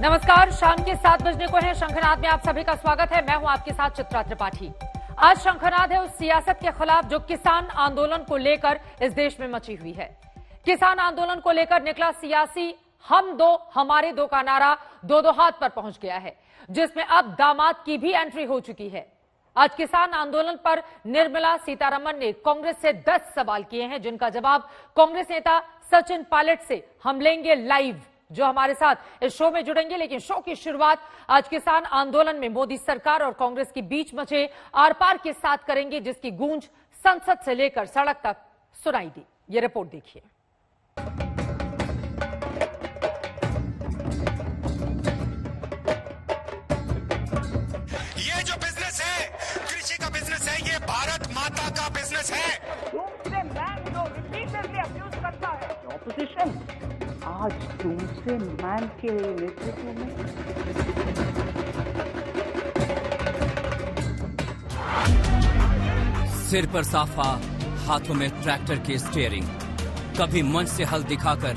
नमस्कार, शाम के 7 बजने को है। शंखनाद में आप सभी का स्वागत है। मैं हूं आपके साथ चित्रा त्रिपाठी। आज शंखनाद है उस सियासत के खिलाफ जो किसान आंदोलन को लेकर इस देश में मची हुई है। किसान आंदोलन को लेकर निकला सियासी हम दो हमारे दो का नारा दो हाथ पर पहुंच गया है, जिसमें अब दामाद की भी एंट्री हो चुकी है। आज किसान आंदोलन पर निर्मला सीतारमण ने कांग्रेस से 10 सवाल किए हैं, जिनका जवाब कांग्रेस नेता सचिन पायलट से हम लेंगे लाइव, जो हमारे साथ इस शो में जुड़ेंगे। लेकिन शो की शुरुआत आज किसान आंदोलन में मोदी सरकार और कांग्रेस के बीच मचे आर पार के साथ करेंगे, जिसकी गूंज संसद से लेकर सड़क तक सुनाई दी। ये रिपोर्ट देखिए। ये जो बिजनेस है, कृषि का बिजनेस है, ये भारत माता का बिजनेस है। दूसरे मैन जो रिपीटेडली अब्यूज करता है ऑपोजिशन, आज तुमसे मैन के नेतृत्व में सिर पर साफा, हाथों में ट्रैक्टर की स्टीयरिंग, कभी मंच से हल दिखाकर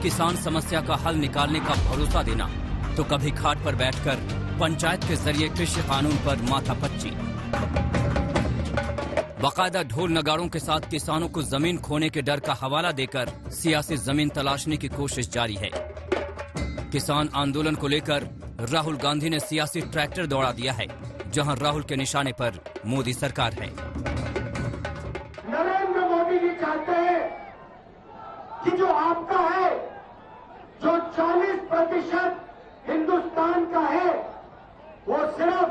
किसान समस्या का हल निकालने का भरोसा देना, तो कभी खाट पर बैठकर पंचायत के जरिए कृषि कानून पर माथापच्ची। बाकायदा ढोल नगाड़ों के साथ किसानों को जमीन खोने के डर का हवाला देकर सियासी जमीन तलाशने की कोशिश जारी है। किसान आंदोलन को लेकर राहुल गांधी ने सियासी ट्रैक्टर दौड़ा दिया है, जहां राहुल के निशाने पर मोदी सरकार है। नरेंद्र मोदी जी चाहते हैं कि जो आपका है, जो 40% हिंदुस्तान का है, वो सिर्फ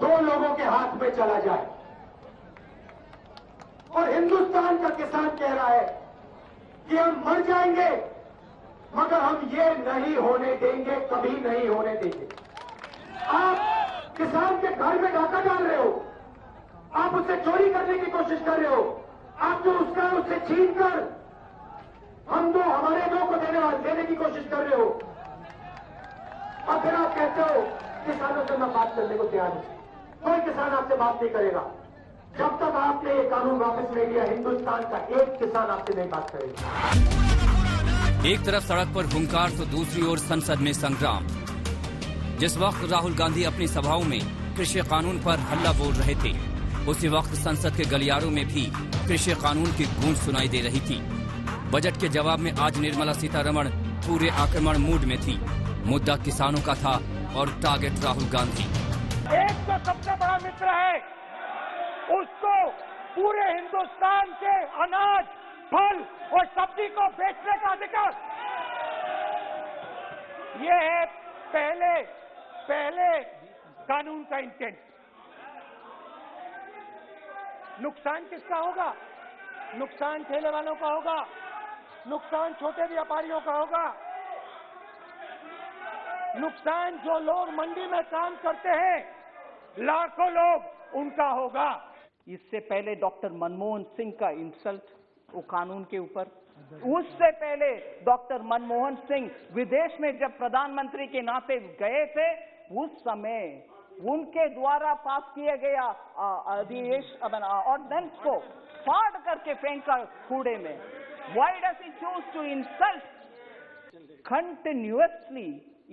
2 लोगों के हाथ में चला जाए। और हिंदुस्तान का किसान कह रहा है कि हम मर जाएंगे, मगर हम ये नहीं होने देंगे, कभी नहीं होने देंगे। आप किसान के घर में डाका डाल रहे हो, आप उससे चोरी करने की कोशिश कर रहे हो, आप जो उसका है उससे छीन कर हम दो हमारे दो को देने की कोशिश कर रहे हो। और फिर आप कहते हो किसानों से मैं बात करने को तैयार हूं। कोई किसान आपसे बात नहीं करेगा जब तक आपने ये कानून वापस नहीं लिया। हिंदुस्तान का एक किसान आपसे नहीं बात करेगा। एक तरफ सड़क पर हुंकार तो दूसरी ओर संसद में संग्राम। जिस वक्त राहुल गांधी अपनी सभाओं में कृषि कानून पर हल्ला बोल रहे थे, उसी वक्त संसद के गलियारों में भी कृषि कानून की गूंज सुनाई दे रही थी। बजट के जवाब में आज निर्मला सीतारमण पूरे आक्रमण मूड में थी। मुद्दा किसानों का था और टारगेट राहुल गांधी। एक जो सबसे बड़ा मित्र है, उसको पूरे हिंदुस्तान के अनाज, फल और सब्जी को बेचने का अधिकार। ये है पहले कानून का इंटेंट। नुकसान किसका होगा? नुकसान ठेले वालों का होगा, नुकसान छोटे व्यापारियों का होगा, नुकसान जो लोग मंडी में काम करते हैं, लाखों लोग, उनका होगा। इससे पहले डॉक्टर मनमोहन सिंह का इंसल्ट वो कानून के ऊपर, उससे पहले डॉक्टर मनमोहन सिंह विदेश में जब प्रधानमंत्री के नाते गए थे, उस समय उनके द्वारा पास किया गया ऑर्डिनेंस को फाड़ करके फेंका कूड़े में। Why does he choose to insult continuously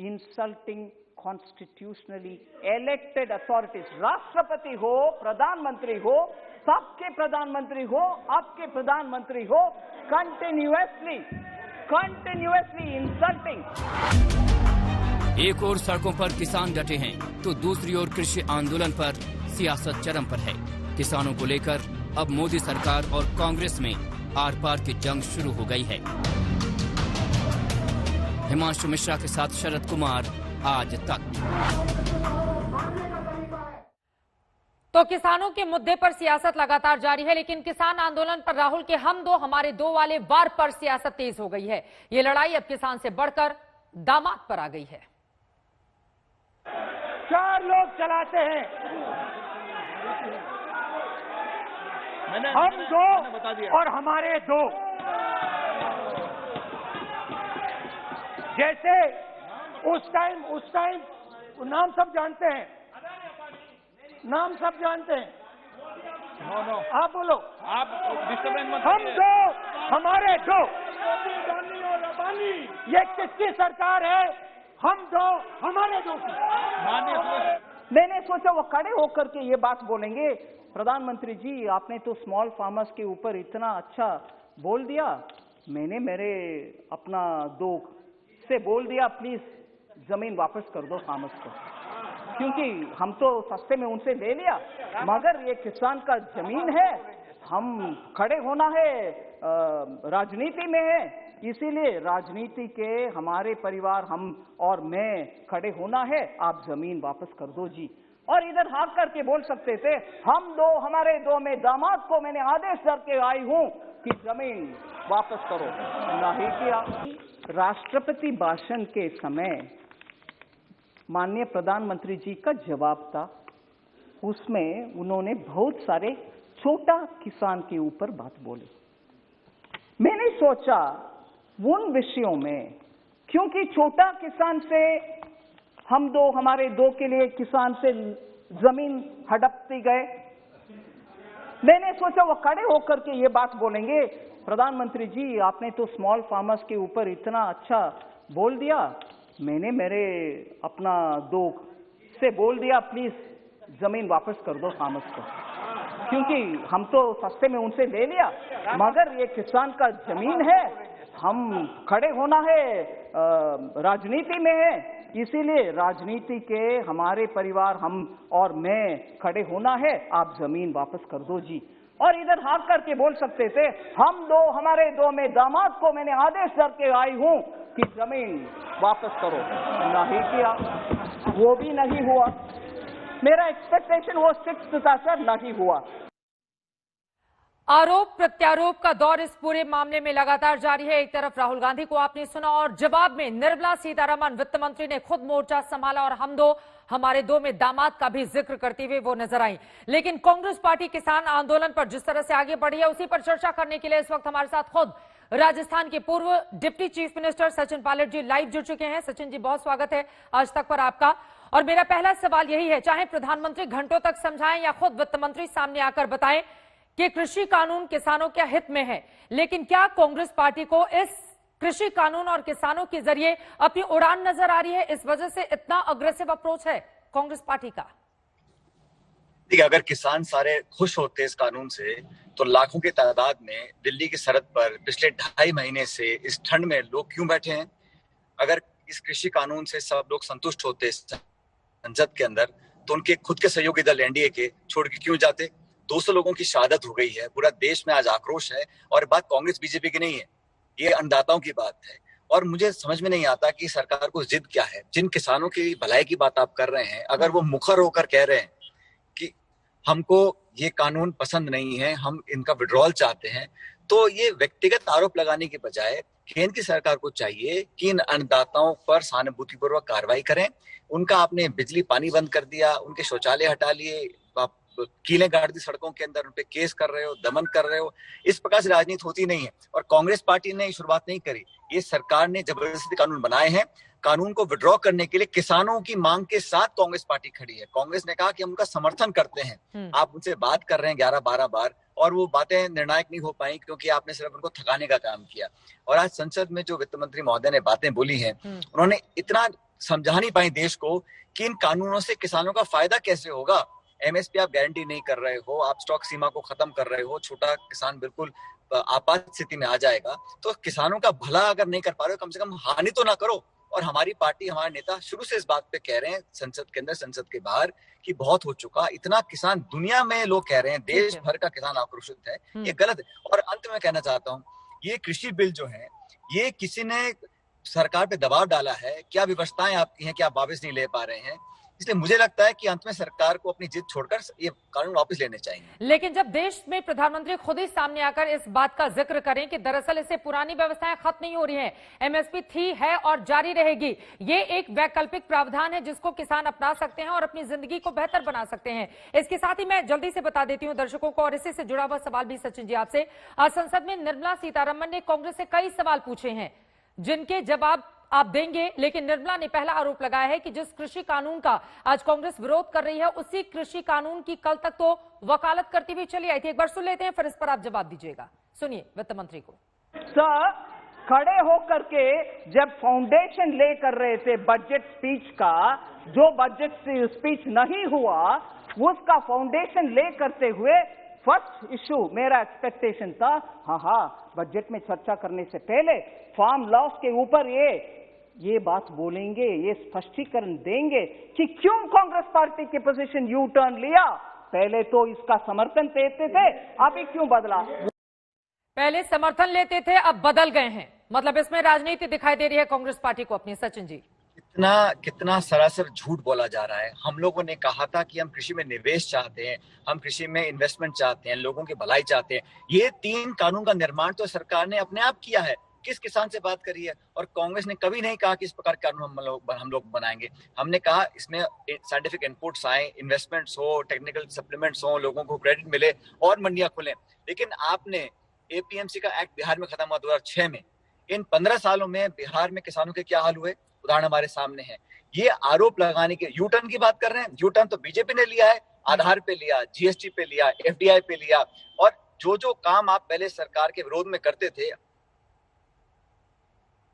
insulting constitutionally elected authorities? राष्ट्रपति हो, प्रधानमंत्री हो, सबके प्रधानमंत्री हो, आपके प्रधानमंत्री हो, कंटिन्यूअसली इंसल्टिंग। एक ओर सड़कों पर किसान डटे हैं, तो दूसरी ओर कृषि आंदोलन पर सियासत चरम पर है। किसानों को लेकर अब मोदी सरकार और कांग्रेस में आर पार की जंग शुरू हो गई है। हिमांशु मिश्रा के साथ शरद कुमार, आज तक। तो किसानों के मुद्दे पर सियासत लगातार जारी है, लेकिन किसान आंदोलन पर राहुल के हम दो हमारे दो वाले वार पर सियासत तेज हो गई है। ये लड़ाई अब किसान से बढ़कर दामाद पर आ गई है। 4 लोग चलाते हैं, हम दो और हमारे दो। जैसे उस टाइम नाम सब जानते हैं, नाम सब जानते हैं। नो आप बोलो, आप डिस्टर्बेंस मत। हम दो हमारे दो। ये किसकी सरकार है? हम दो हमारे दो की। मैंने सोचा वो खड़े होकर के ये बात बोलेंगे, प्रधानमंत्री जी आपने तो स्मॉल फार्मर्स के ऊपर इतना अच्छा बोल दिया, मैंने मेरे अपना दो से बोल दिया प्लीज जमीन वापस कर दो फार्मर्स को, क्योंकि हम तो सस्ते में उनसे ले लिया, मगर ये किसान का जमीन है, हम खड़े होना है, राजनीति में है, इसीलिए राजनीति के हमारे परिवार हम और मैं खड़े होना है, आप जमीन वापस कर दो जी। और इधर हाथ करके बोल सकते थे हम दो हमारे दो में दामाद को मैंने आदेश करके आई हूं कि जमीन वापस करो, नहीं किया। राष्ट्रपति भाषण के समय माननीय प्रधानमंत्री जी का जवाब था, उसमें उन्होंने बहुत सारे छोटा किसान के ऊपर बात बोली। मैंने सोचा उन विषयों में, क्योंकि छोटा किसान से हम दो हमारे दो के लिए किसान से जमीन हड़पती गए, मैंने सोचा वो खड़े होकर के ये बात बोलेंगे, प्रधानमंत्री जी आपने तो स्मॉल फार्मर्स के ऊपर इतना अच्छा बोल दिया, मैंने मेरे अपना दो से बोल दिया प्लीज जमीन वापस कर दो फार्मर्स को, क्योंकि हम तो सस्ते में उनसे ले लिया, मगर ये किसान का जमीन है, हम खड़े होना है, राजनीति में है, इसीलिए राजनीति के हमारे परिवार हम और मैं खड़े होना है, आप जमीन वापस कर दो जी। और इधर हाथ करके बोल सकते थे हम दो हमारे दो में दामाद को मैंने आदेश करके आई हूं कि जमीन वापस करो, नहीं किया, वो भी नहीं हुआ। मेरा एक्सपेक्टेशन वो 6 था सर, नहीं हुआ। आरोप प्रत्यारोप का दौर इस पूरे मामले में लगातार जारी है। एक तरफ राहुल गांधी को आपने सुना और जवाब में निर्मला सीतारमण वित्त मंत्री ने खुद मोर्चा संभाला और हम दो हमारे दो में दामाद का भी जिक्र करते हुए वो नजर आई। लेकिन कांग्रेस पार्टी किसान आंदोलन पर जिस तरह से आगे बढ़ी है, उसी पर चर्चा करने के लिए इस वक्त हमारे साथ खुद राजस्थान के पूर्व deputy chief minister Sachin Pilot ji live जुड़ चुके हैं। सचिन जी बहुत स्वागत है आज तक पर आपका। और मेरा पहला सवाल यही है, चाहे प्रधानमंत्री घंटों तक समझाएं या खुद वित्त मंत्री सामने आकर बताएं कि कृषि कानून किसानों के हित में है, लेकिन क्या कांग्रेस पार्टी को इस कृषि कानून और किसानों के जरिए अपनी उड़ान नजर आ रही है? इस वजह से इतना अग्रेसिव अप्रोच है कांग्रेस पार्टी का? देखिए, अगर किसान सारे खुश होते इस कानून से तो लाखों की तादाद में दिल्ली की सरहद पर पिछले 2.5 महीने से इस ठंड में लोग क्यों बैठे हैं? अगर इस कृषि कानून से सब लोग संतुष्ट होते संसद के अंदर तो उनके खुद के सहयोगी दल एनडीए के छोड़ के क्यों जाते? 200 लोगों की शहादत हो गई है, पूरा देश में आज आक्रोश है और बात कांग्रेस बीजेपी की नहीं है, ये अन्नदाताओं की बात है। और मुझे समझ में नहीं आता कि सरकार को जिद क्या है। जिन किसानों की भलाई की बात आप कर रहे हैं, अगर वो मुखर होकर कह रहे हैं कि हमको ये कानून पसंद नहीं है, हम इनका विड्रॉल चाहते हैं, तो ये व्यक्तिगत आरोप लगाने के बजाय केंद्र की सरकार को चाहिए कि इन अन्नदाताओं पर सहानुभूतिपूर्वक कार्रवाई करें। उनका आपने बिजली पानी बंद कर दिया, उनके शौचालय हटा लिए, कीलें गाड़ दी सड़कों के अंदर, उन पे केस कर रहे हो, दमन कर रहे हो। इस प्रकार से राजनीति होती नहीं है। और कांग्रेस पार्टी ने शुरुआत नहीं करी, ये सरकार ने जबरदस्ती कानून बनाए हैं। कानून को विड्रॉ करने के लिए किसानों की मांग के साथ कांग्रेस पार्टी खड़ी है। कांग्रेस ने कहा कि हम उनका समर्थन करते हैं। आप उनसे बात कर रहे हैं 11-12 बार और वो बातें निर्णायक नहीं हो पाई क्योंकि आपने सिर्फ उनको थकाने का काम किया। और आज संसद में जो वित्त मंत्री महोदय ने बातें बोली हैं, उन्होंने इतना समझा नहीं पाई देश को कि इन कानूनों से किसानों का फायदा कैसे होगा। एमएसपी आप गारंटी नहीं कर रहे हो, आप स्टॉक सीमा को खत्म कर रहे हो, छोटा किसान बिल्कुल आपात स्थिति में आ जाएगा। तो किसानों का भला अगर नहीं कर पा रहे हो, कम से कम हानि तो ना करो। और हमारी पार्टी, हमारे नेता शुरू से इस बात पे कह रहे हैं, संसद के अंदर संसद के बाहर, कि बहुत हो चुका। इतना किसान दुनिया में लोग कह रहे हैं, देश भर का किसान आक्रोशित है, ये गलत है। और अंत में कहना चाहता हूँ, ये कृषि बिल जो है, ये किसी ने सरकार पे दबाव डाला है, क्या व्यवस्थाएं आपकी हैं कि आप वापस नहीं ले पा रहे हैं। इसलिए मुझे लगता है कि अंत में सरकार को अपनी जिद छोड़कर ये कानून वापस लेने चाहिए। लेकिन जब देश में प्रधानमंत्री खुद ही सामने आकर इस बात का जिक्र करें कि दरअसल इससे पुरानी व्यवस्थाएं खत्म नहीं हो रही हैं, एमएसपी थी, है और जारी रहेगी, ये एक वैकल्पिक प्रावधान है जिसको किसान अपना सकते हैं और अपनी जिंदगी को बेहतर बना सकते हैं। इसके साथ ही मैं जल्दी से बता देती हूं दर्शकों को, और इसी से जुड़ा हुआ सवाल भी सचिन जी आपसे। आज संसद में निर्मला सीतारमण ने कांग्रेस से कई सवाल पूछे हैं जिनके जवाब आप देंगे, लेकिन निर्मला ने पहला आरोप लगाया है कि जिस कृषि कानून का आज कांग्रेस विरोध कर रही है, उसी कृषि कानून की कल तक तो वकालत करती हुई चली आई थी। एक बार सुन लेते हैं, फिर इस पर आप जवाब दीजिएगा। सुनिए वित्त मंत्री को। सर, खड़े होकर के जब फाउंडेशन ले कर रहे थे बजट स्पीच का, जो बजट स्पीच नहीं हुआ उसका फाउंडेशन ले करते हुए फर्स्ट इशू मेरा एक्सपेक्टेशन था, हाँ बजट में चर्चा करने से पहले फार्म लॉस के ऊपर ये बात बोलेंगे, ये स्पष्टीकरण देंगे कि क्यों कांग्रेस पार्टी की पोजीशन यू टर्न लिया। पहले तो इसका समर्थन देते थे, अभी क्यों बदला। पहले समर्थन लेते थे, अब बदल गए हैं, मतलब इसमें राजनीति दिखाई दे रही है कांग्रेस पार्टी को अपनी। सचिन जी, कितना सरासर झूठ बोला जा रहा है। हम लोगों ने कहा था कि हम कृषि में निवेश चाहते हैं, हम कृषि में इन्वेस्टमेंट चाहते हैं, लोगों की भलाई चाहते हैं। ये 3 कानून का निर्माण तो सरकार ने अपने आप किया है। किस किसान से बात करी है? और कांग्रेस ने कभी नहीं कहा कि इस प्रकार के कानून हम लोग बनाएंगे। हमने कहा इसमें साइंटिफिक इनपुट्स आए, इन्वेस्टमेंट्स हो, टेक्निकल सप्लीमेंट्स हो, लोगों को क्रेडिट मिले और मंडियां खुले। लेकिन आपने एपीएमसी का एक्ट बिहार में खत्म हुआ 2006 में। इन 15 सालों में बिहार में किसानों के क्या हाल हुए, उदाहरण हमारे सामने है। ये आरोप लगाने के यू टर्न की बात कर रहे हैं। यू टर्न तो बीजेपी ने लिया है, आधार पे लिया, जीएसटी पे लिया, एफडीआई पे लिया। और जो काम आप पहले सरकार के विरोध में करते थे,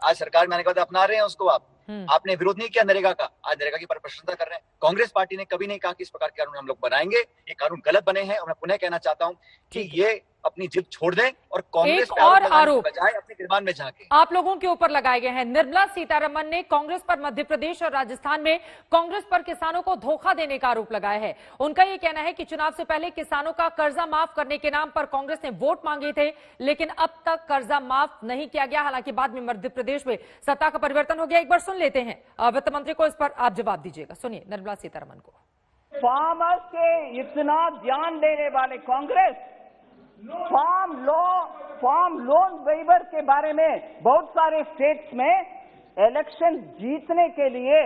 आज सरकार में आने के बाद अपना रहे हैं उसको। आपने विरोध नहीं किया नरेगा का, आज नरेगा की प्रशंसा कर रहे हैं। कांग्रेस पार्टी ने कभी नहीं कहा कि इस प्रकार के कानून हम लोग बनाएंगे। ये कानून गलत बने हैं और मैं पुनः कहना चाहता हूं कि ये अपनी जिद छोड़ दें और कांग्रेस एक और आरोप बजाय अपने गिरबान में झांके। आप लोगों के ऊपर लगाए गए हैं। निर्मला सीतारमण ने कांग्रेस पर मध्य प्रदेश और राजस्थान में कांग्रेस पर किसानों को धोखा देने का आरोप लगाया है। उनका यह कहना है कि चुनाव से पहले किसानों का कर्जा माफ करने के नाम पर कांग्रेस ने वोट मांगे थे, लेकिन अब तक कर्जा माफ नहीं किया गया। हालांकि बाद में मध्य प्रदेश में सत्ता का परिवर्तन हो गया। एक बार सुन लेते हैं वित्त मंत्री को, इस पर आप जवाब दीजिएगा। सुनिए निर्मला सीतारमण को। फार्मर्स के इतना ध्यान देने वाले कांग्रेस फार्म लोन वेवर के बारे में बहुत सारे स्टेट्स में इलेक्शन जीतने के लिए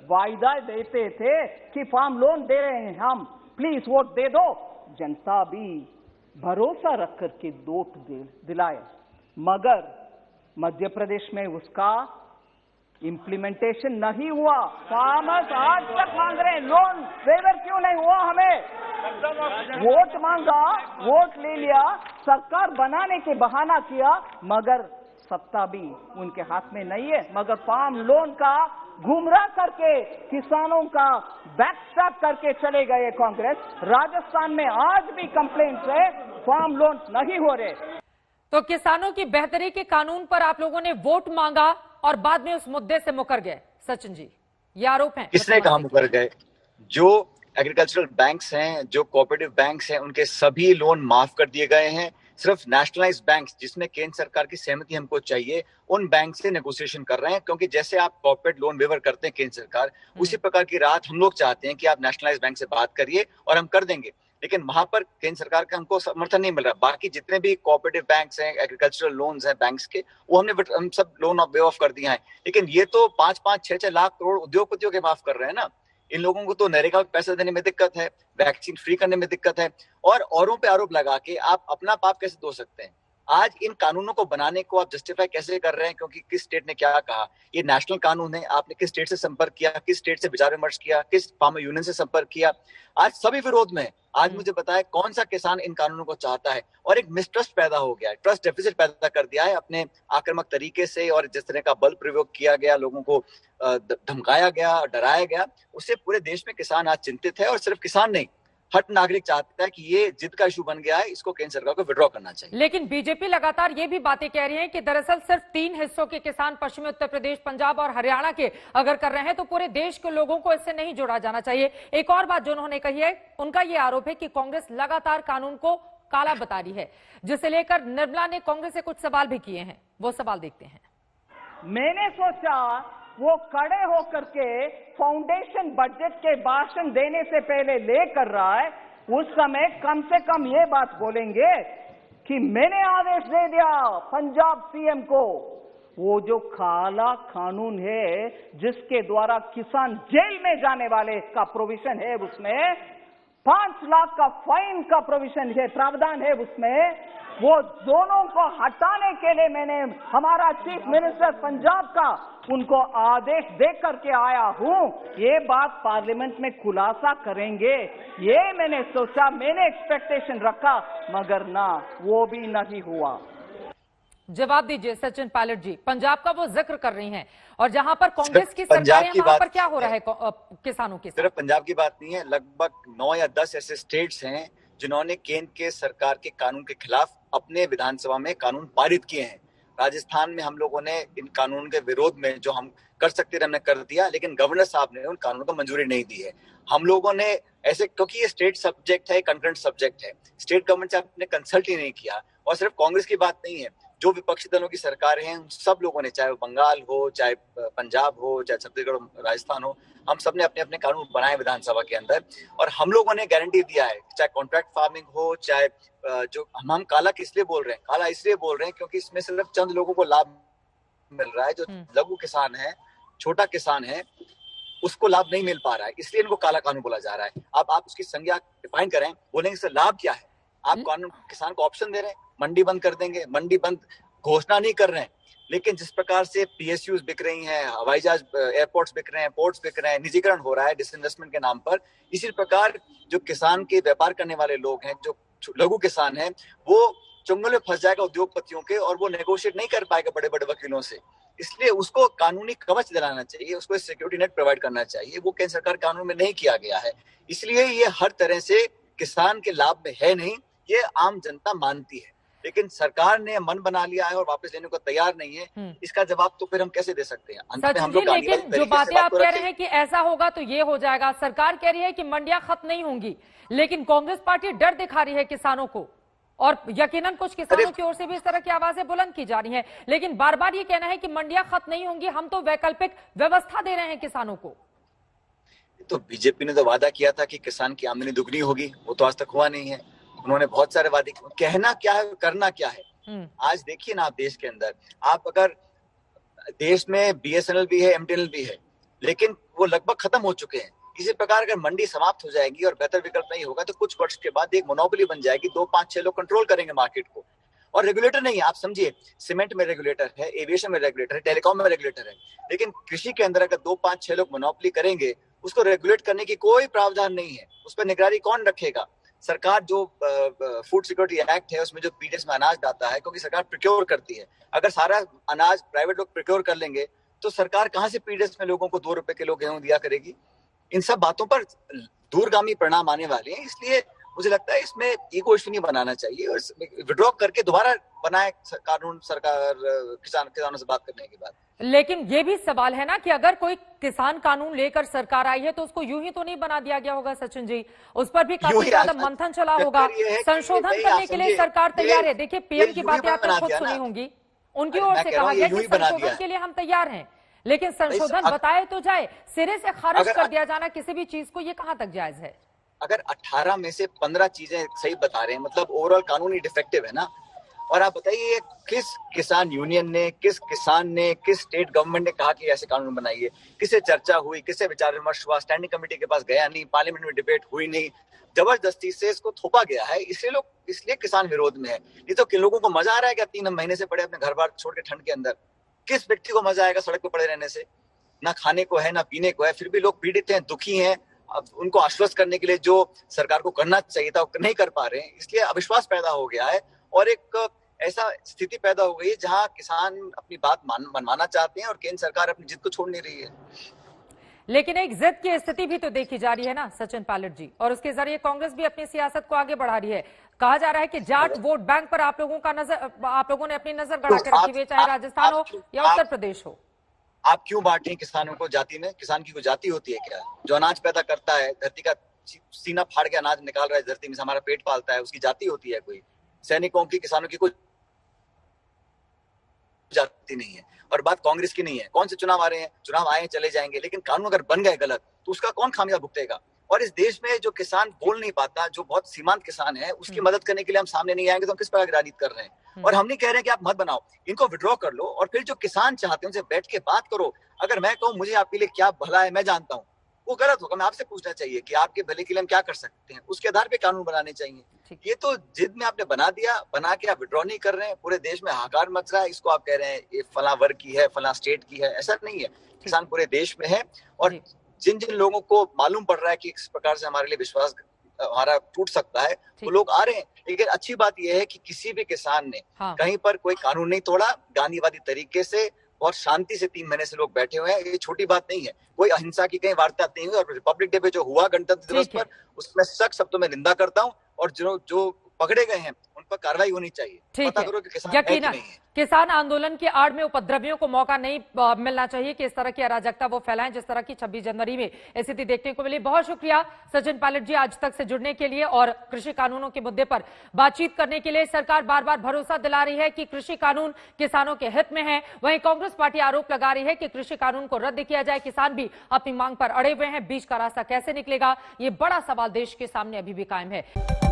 वायदा देते थे कि फार्म लोन दे रहे हैं हम, प्लीज वोट दे दो। जनता भी भरोसा रख करके वोट दिलाए, मगर मध्य प्रदेश में उसका इम्प्लीमेंटेशन नहीं हुआ। फार्मर्स आज तक मांग रहे हैं लोन वेवर, क्यों नहीं हुआ? हमें वोट मांगा, वोट ले लिया, सरकार बनाने के बहाना किया, मगर सत्ता भी उनके हाथ में नहीं है। मगर फार्म लोन का गुमराह करके किसानों का बैकस्टैप करके चले गए कांग्रेस। राजस्थान में आज भी कंप्लेंट्स है, फार्म लोन नहीं हो रहे। तो किसानों की बेहतरी के कानून पर आप लोगों ने वोट मांगा और बाद में उस मुद्दे से मुकर गए। सचिन जी, ये आरोप है। किसने कहा मुकर गए? जो एग्रीकल्चरल बैंक्स हैं, जो कोऑपरेटिव बैंक्स हैं, उनके सभी लोन माफ कर दिए गए हैं। सिर्फ नेशनलाइज्ड बैंक्स जिसमें केंद्र सरकार की सहमति हमको चाहिए, उन बैंक से नेगोशिएशन कर रहे हैं। क्योंकि जैसे आप कॉर्पोरेट लोन वेवर करते हैं केंद्र सरकार, उसी प्रकार की राहत हम लोग चाहते हैं कि आप नेशनलाइज्ड बैंक से बात करिए और हम कर देंगे। लेकिन वहां पर केंद्र सरकार का हमको समर्थन नहीं मिल रहा। बाकी जितने भी कोऑपरेटिव बैंक्स हैं, एग्रीकल्चरल लोन्स हैं बैंक्स के, वो हम सब लोन वे ऑफ कर दिया है। लेकिन ये तो 5-5, 6-6 लाख करोड़ उद्योगपतियों के माफ कर रहे हैं ना। इन लोगों को तो नरेगा का पैसा देने में दिक्कत है, वैक्सीन फ्री करने में दिक्कत है, और औरों पे आरोप लगा के आप अपना पाप कैसे धो सकते हैं? आज इन कानूनों को बनाने को आप जस्टिफाई कैसे कर रहे हैं? क्योंकि किस स्टेट ने क्या कहा, ये नेशनल कानून है, आपने किस स्टेट से संपर्क किया, किस स्टेट से विचार विमर्श किया, किस फार्मर यूनियन से संपर्क किया? आज सभी विरोध में। आज मुझे बताया कौन सा किसान इन कानूनों को चाहता है? और एक मिसट्रस्ट पैदा हो गया है, ट्रस्ट डेफिसिट पैदा कर दिया है अपने आक्रामक तरीके से, और जिस तरह का बल प्रयोग किया गया, लोगों को धमकाया गया, डराया गया, उससे पूरे देश में किसान आज चिंतित है। और सिर्फ किसान नहीं, हर नागरिक चाहता है कि ये जिद का इशू बन गया है, इसको केंद्र सरकार को विड्रॉ करना चाहिए। लेकिन बीजेपी लगातार ये भी बातें कह रही है कि दरअसल सिर्फ 3 हिस्सों के किसान पश्चिमी उत्तर प्रदेश, पंजाब और हरियाणा के अगर कर रहे हैं तो पूरे देश के लोगों को इससे नहीं जोड़ा जाना चाहिए। एक और बात जो उन्होंने कही है, उनका ये आरोप है कि कांग्रेस लगातार कानून को काला बता रही है, जिसे लेकर निर्मला ने कांग्रेस से कुछ सवाल भी किए हैं। वो सवाल देखते हैं। मैंने सोचा वो खड़े होकर के फाउंडेशन बजट के भाषण देने से पहले ले कर रहा है, उस समय कम से कम ये बात बोलेंगे कि मैंने आदेश दे दिया पंजाब सीएम को, वो जो काला कानून है जिसके द्वारा किसान जेल में जाने वाले का प्रोविजन है, उसमें 5 लाख का फाइन का प्रोविजन है, प्रावधान है उसमें, वो दोनों को हटाने के लिए मैंने हमारा चीफ मिनिस्टर पंजाब का उनको आदेश दे करके आया हूं। ये बात पार्लियामेंट में खुलासा करेंगे, ये मैंने सोचा, मैंने एक्सपेक्टेशन रखा, मगर ना, वो भी नहीं हुआ। जवाब दीजिए सचिन पायलट जी, पंजाब का वो जिक्र कर रही हैं और जहां पर कांग्रेस की पंजाब सरकार की है वहां बात पर क्या हो रहा है किसानों के साथ? सिर्फ पंजाब की बात नहीं है, लगभग 9 या 10 ऐसे स्टेट्स हैं जिन्होंने केंद्र के सरकार के कानून के खिलाफ अपने विधानसभा में कानून पारित किए हैं। राजस्थान में हम लोगों ने इन कानून के विरोध में जो हम कर सकते थे हमने कर दिया, लेकिन गवर्नर साहब ने उन कानूनों को मंजूरी नहीं दी है। हम लोगों ने ऐसे, क्योंकि ये स्टेट सब्जेक्ट है, कंकरेंट सब्जेक्ट है, स्टेट गवर्नमेंट से आपने कंसल्ट ही नहीं किया। और सिर्फ कांग्रेस की बात नहीं है, जो विपक्षी दलों की सरकारें हैं उन सब लोगों ने, चाहे वो बंगाल हो, चाहे पंजाब हो, चाहे छत्तीसगढ़, राजस्थान हो, हम सब ने अपने अपने कानून बनाए विधानसभा के अंदर। और हम लोगों ने गारंटी दिया है, चाहे कॉन्ट्रैक्ट फार्मिंग हो, चाहे जो हम काला किस लिए बोल रहे हैं, काला इसलिए बोल रहे हैं क्योंकि इसमें सिर्फ चंद लोगों को लाभ मिल रहा है। जो लघु किसान है, छोटा किसान है, उसको लाभ नहीं मिल पा रहा है, इसलिए इनको काला कानून बोला जा रहा है। अब आप उसकी संज्ञा डिफाइन करें, बोलेंगे इससे लाभ क्या है। आप कानून किसान को ऑप्शन दे रहे हैं, मंडी बंद कर देंगे, मंडी बंद घोषणा नहीं कर रहे हैं, लेकिन जिस प्रकार से पीएसयूज बिक रही हैं, हवाई जहाज, एयरपोर्ट्स बिक रहे हैं, पोर्ट्स बिक रहे हैं, निजीकरण हो रहा है डिसइन्वेस्टमेंट के नाम पर, इसी प्रकार जो किसान के व्यापार करने वाले लोग हैं, जो लघु किसान हैं, वो चुंगल में फंस जाएगा उद्योगपतियों के, और वो नेगोशिएट नहीं कर पाएगा बड़े बड़े वकीलों से। इसलिए उसको कानूनी कवच दिलाना चाहिए, उसको सिक्योरिटी नेट प्रोवाइड करना चाहिए, वो केंद्र सरकार कानून में नहीं किया गया है। इसलिए ये हर तरह से किसान के लाभ में है नहीं, ये आम जनता मानती है, लेकिन सरकार ने मन बना लिया है और वापस लेने को तैयार नहीं है। इसका जवाब तो फिर हम कैसे दे सकते हैं? अंत में हम लोग लेकिन जो बातें आप कह रहे हैं कि ऐसा होगा तो ये हो जाएगा, सरकार कह रही है कि मंडियां खत्म नहीं होंगी, लेकिन कांग्रेस पार्टी डर दिखा रही है किसानों को, और यकीनन कुछ किसानों की ओर से भी इस तरह की आवाजें बुलंद की जा रही हैं, लेकिन बार बार ये कहना है कि मंडियां खत्म नहीं होंगी, हम तो वैकल्पिक व्यवस्था दे रहे हैं किसानों को। तो बीजेपी ने तो वादा किया था कि किसान की आमदनी दुगनी होगी, वो तो आज तक हुआ नहीं है। उन्होंने बहुत सारे वादे, कहना क्या है, करना क्या है। आज देखिए ना, आप देश के अंदर, आप अगर देश में बीएसएनएल भी है, एमटीएनएल भी है, लेकिन वो लगभग खत्म हो चुके हैं। इसी प्रकार अगर मंडी समाप्त हो जाएगी और बेहतर विकल्प नहीं होगा तो कुछ वर्ष के बाद एक मोनोपोली बन जाएगी, 2, 5, 6 लोग कंट्रोल करेंगे मार्केट को, और रेगुलेटर नहीं है। आप समझिए, सीमेंट में रेगुलेटर है, एविएशन में रेगुलेटर है, टेलीकॉम में रेगुलेटर है, लेकिन कृषि के अंदर अगर 2, 5, 6 लोग मोनोपोली करेंगे, उसको रेगुलेट करने की कोई प्रावधान नहीं है। उस पर निगरानी कौन रखेगा? सरकार जो फूड सिक्योरिटी एक्ट है उसमें जो पीडीएस में अनाज आता है, क्योंकि सरकार प्रोक्योर करती है, अगर सारा अनाज प्राइवेट लोग प्रोक्योर कर लेंगे तो सरकार कहां से पीडीएस में लोगों को 2 रुपए किलो गेहूं दिया करेगी? इन सब बातों पर दूरगामी परिणाम आने वाले हैं। इसलिए मुझे लगता है इसमें ईगो इश्यू नहीं बनाना चाहिए, और विड्रॉ करके दोबारा बनाए कानून सरकार किसानों से बात करने के बाद। लेकिन ये भी सवाल है ना कि अगर कोई किसान कानून लेकर सरकार आई है तो उसको यूं ही तो नहीं बना दिया गया होगा सचिन जी, उस पर भी काफी ज्यादा मंथन चला होगा, संशोधन करने के लिए सरकार तैयार है। देखिए, पीएम की बातें आपने खुद सुनी होंगी, उनकी ओर से कहा गया कि संशोधन के लिए हम तैयार हैं, लेकिन संशोधन बताए तो जाए, सिरे से खारिज कर दिया जाना किसी भी चीज को, ये कहां तक जायज है? अगर 18 में से 15 चीजें सही बता रहे हैं, मतलब ओवरऑल कानून ही डिफेक्टिव है ना। और आप बताइए, किस किसान यूनियन ने, किस किसान ने, किस स्टेट गवर्नमेंट ने कहा कि ऐसे कानून बनाइए? किससे चर्चा हुई, किससे विचार विमर्श हुआ? स्टैंडिंग कमेटी के पास गया नहीं, पार्लियामेंट में डिबेट हुई नहीं, जबरदस्ती से इसको थोपा गया है। इसलिए किसान विरोध में है। नहीं तो किन लोगों को मजा आ रहा है क्या 3 महीने से पड़े अपने घर बार छोड़ के ठंड के अंदर? किस व्यक्ति को मजा आएगा सड़क पर पड़े रहने से? ना खाने को है, ना पीने को है, फिर भी लोग पीड़ित हैं, दुखी हैं। अब उनको आश्वस्त करने के लिए जो सरकार को करना चाहिए था वो नहीं कर पा रहे हैं, इसलिए अविश्वास पैदा हो गया है, और एक ऐसा स्थिति पैदा हो गई है जहां किसान अपनी बात मनवाना चाहते हैं और केंद्र सरकार अपनी जिद को छोड़ नहीं रही है। लेकिन एक जिद की स्थिति भी तो देखी जा रही है ना सचिन पायलट जी, और उसके जरिए कांग्रेस भी अपनी सियासत को आगे बढ़ा रही है। कहा जा रहा है कि जाट वोट बैंक पर आप लोगों ने अपनी नजर गड़ा के रखी हुई है, चाहे राजस्थान हो या उत्तर प्रदेश हो। आप क्यों बांटें किसानों को जाति में? किसान की कोई जाति होती है क्या? जो अनाज पैदा करता है, धरती का सीना फाड़ के अनाज निकाल रहा है धरती में से, हमारा पेट पालता है, उसकी जाति होती है कोई? सैनिकों की, किसानों की कोई जाति नहीं है। और बात कांग्रेस की नहीं है। कौन से चुनाव आ रहे हैं? चुनाव आए चले जाएंगे, लेकिन कानून अगर बन गए गलत तो उसका कौन खामियाजा भुगतेगा? और इस देश में जो किसान बोल नहीं पाता, जो बहुत सीमांत किसान है, उसकी मदद करने के लिए हम सामने नहीं आएंगे तो हम किस प्रकार की राजनीति कर रहे हैं? और हम नहीं कह रहे कि आप मत बनाओ, इनको विड्रॉ कर लो, और फिर जो किसान चाहते हैं उनसे बैठ के बात करो। अगर मैं कहूँ मुझे आपके लिए क्या भला है, मैं जानता हूँ, वो गलत होगा। मैं आपसे पूछना चाहिए कि आपके भले के लिए हम क्या कर सकते हैं, उसके आधार पे कानून बनाने चाहिए। ये तो जिद में आपने बना दिया, बना के आप विड्रॉ नहीं कर रहे हैं, पूरे देश में हाहाकार मच रहा है, इसको आप कह रहे हैं ये फला वर्ग की है, फला स्टेट की है। ऐसा नहीं है, किसान पूरे देश में है, और जिन जिन लोगों को मालूम पड़ रहा है कि इस प्रकार से हमारे लिए हमारा टूट सकता है, वो लोग आ रहे हैं। लेकिन अच्छी बात यह है कि किसी भी किसान ने कहीं पर कोई कानून नहीं तोड़ा, गांधीवादी तरीके से और शांति से 3 महीने से लोग बैठे हुए हैं। ये छोटी बात नहीं है, कोई अहिंसा की कहीं वारदात नहीं हुई। और रिपब्लिक डे पे जो हुआ गणतंत्र दिवस पर, उसमें सख्त शब्दों में निंदा करता हूं, और जो पकड़े गए हैं उन पर कार्रवाई होनी चाहिए। पता करो कि किसान है कि नहीं है। किसान आंदोलन की आड़ में उपद्रवियों को मौका नहीं मिलना चाहिए कि इस तरह की अराजकता वो फैलाएं, जिस तरह की 26 जनवरी में स्थिति देखने को मिली। बहुत शुक्रिया सचिन पायलट जी आज तक से जुड़ने के लिए और कृषि कानूनों के मुद्दे पर बातचीत करने के लिए। सरकार बार बार भरोसा दिला रही है कि कृषि कानून किसानों के हित में है, वहीं कांग्रेस पार्टी आरोप लगा रही है कि कृषि कानून को रद्द किया जाए। किसान भी अपनी मांग पर अड़े हुए हैं। बीच का रास्ता कैसे निकलेगा, ये बड़ा सवाल देश के सामने अभी भी कायम है।